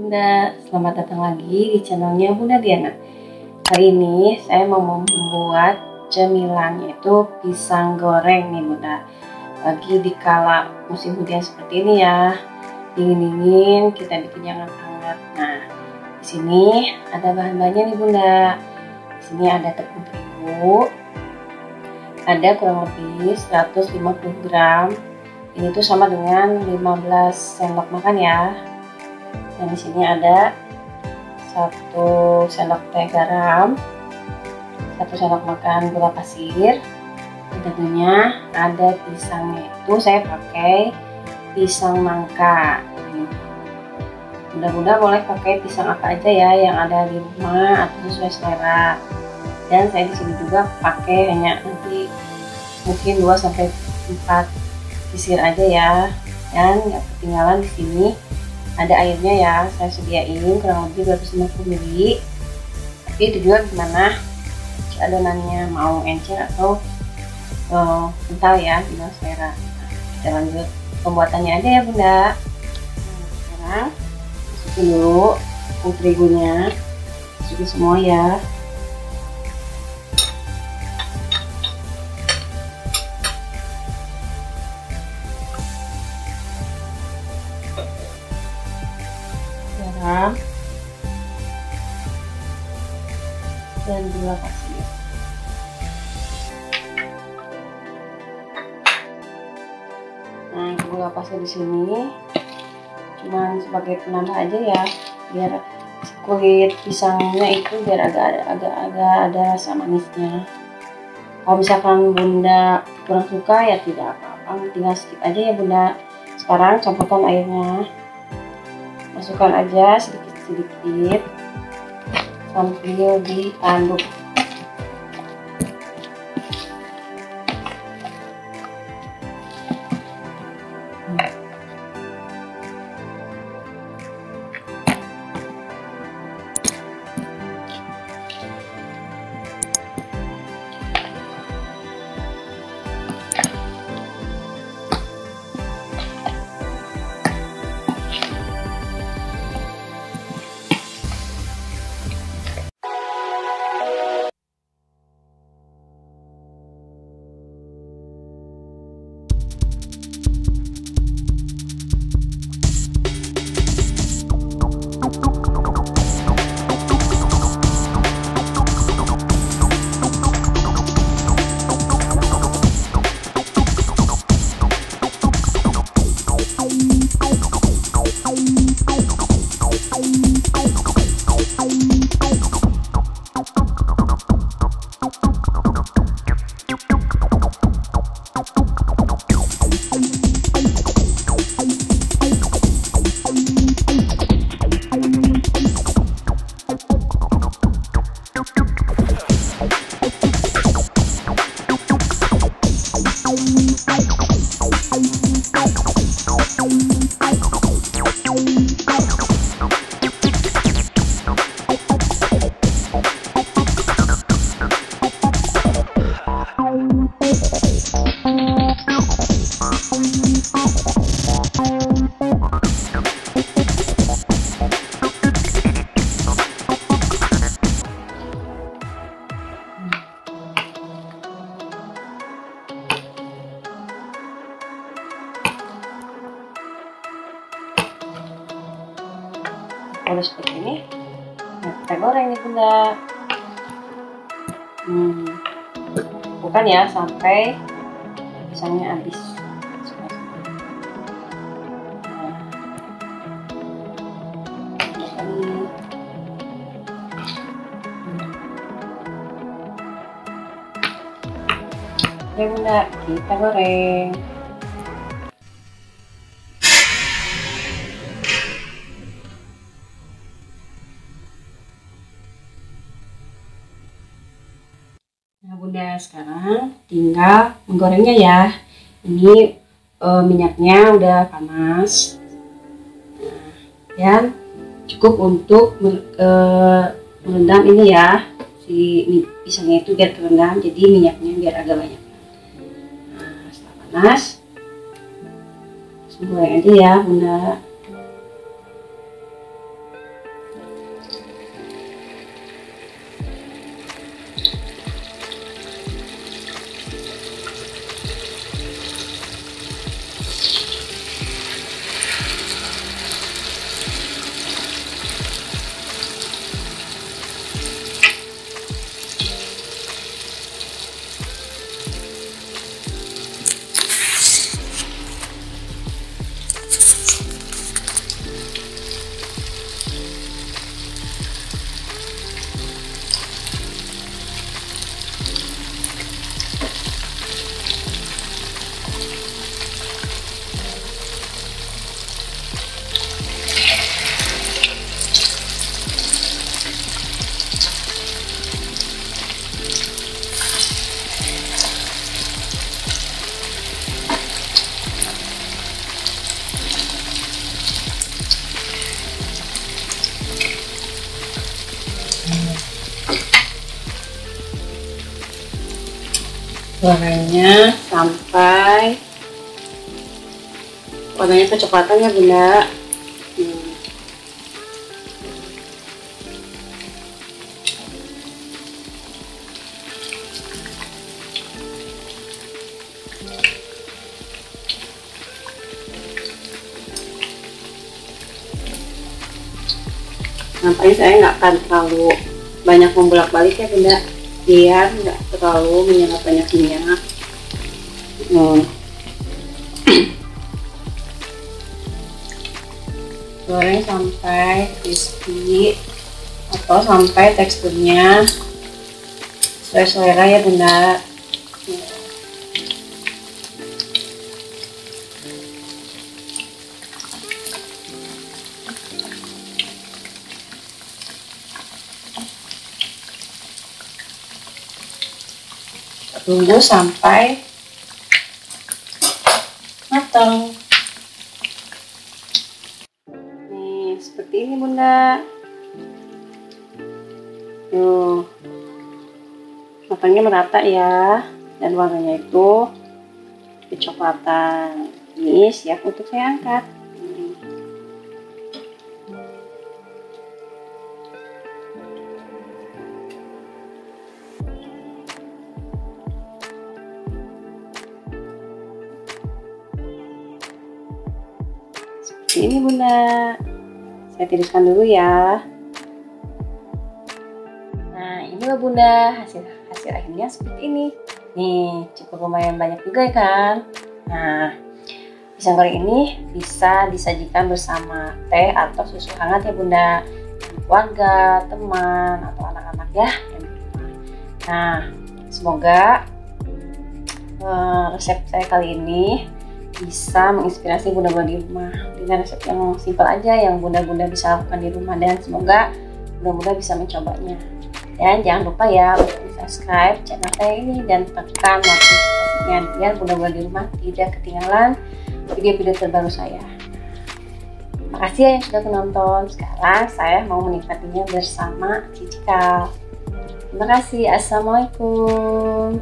Bunda, selamat datang lagi di channelnya Bunda Diana. Kali ini saya mau membuat cemilan, yaitu pisang goreng nih Bunda. Lagi di kala musim hujan seperti ini ya, dingin-dingin kita bikin yang hangat. Nah, di sini ada bahan-bahannya nih Bunda. Di sini ada tepung terigu, ada kurang lebih 150 gram. Ini tuh sama dengan 15 sendok makan ya. Dan di sini ada 1 sendok teh garam, 1 sendok makan gula pasir, dan tentunya ada pisangnya. Itu saya pakai pisang nangka. Bunda-bunda boleh pakai pisang apa aja ya yang ada di rumah atau sesuai selera. Dan saya di sini juga pakai hanya nanti mungkin 2-4 sisir aja ya. Dan nggak ketinggalan di sini ada airnya ya, saya sediain kurang lebih 250 ml. Tapi itu juga gimana adonannya, mau encer atau kental ya, gimana selera. Nah, kita lanjut pembuatannya aja ya Bunda. Sekarang masukin dulu tepung terigunya, masukin semua ya. Garam dan gula pasir. Nah, gula pasir di sini cuman sebagai penambah aja ya, biar kulit pisangnya itu biar agak ada rasa manisnya. Kalau misalkan Bunda kurang suka ya tidak apa-apa, tinggal skip aja ya Bunda. Sekarang campurkan airnya, masukkan aja sedikit-sedikit sambil diaduk. Kalau seperti ini, nah kita goreng nih Bunda. Bukan ya sampai pisangnya habis. Oke Bunda, kita goreng. Nah Bunda, sekarang tinggal menggorengnya ya. Ini minyaknya udah panas. Nah, dan cukup untuk merendam ini ya, si pisangnya itu biar terendam, jadi minyaknya biar agak banyak. Nah, setelah panas, goreng aja ya Bunda. Gorengnya sampai warnanya kecoklatan ya bunda. Nampaknya saya nggak akan terlalu banyak membolak-balik ya bunda, biar nggak terlalu menyerap banyak minyak. Goreng sampai crispy atau sampai teksturnya sesuai selera ya bunda. Tunggu sampai matang. Nih, seperti ini bunda. Tuh, matangnya merata ya, dan warnanya itu kecoklatan. Ini siap untuk saya angkat. Seperti ini bunda, saya tiriskan dulu ya. Nah ini loh bunda, hasil akhirnya seperti ini. Nih cukup lumayan banyak juga ya kan. Nah pisang goreng ini bisa disajikan bersama teh atau susu hangat ya bunda, keluarga, teman, atau anak-anak ya yang di rumah. Nah semoga resep saya kali ini bisa menginspirasi bunda-bunda di rumah dengan resep yang simpel aja yang bunda-bunda bisa lakukan di rumah, dan semoga bunda-bunda bisa mencobanya. Dan jangan lupa ya untuk subscribe channel saya ini dan tekan notifikasinya biar bunda-bunda di rumah tidak ketinggalan video-video terbaru saya. Makasih ya yang sudah menonton. Sekarang saya mau menikmatinya bersama Cicikal. Terima kasih. Assalamualaikum.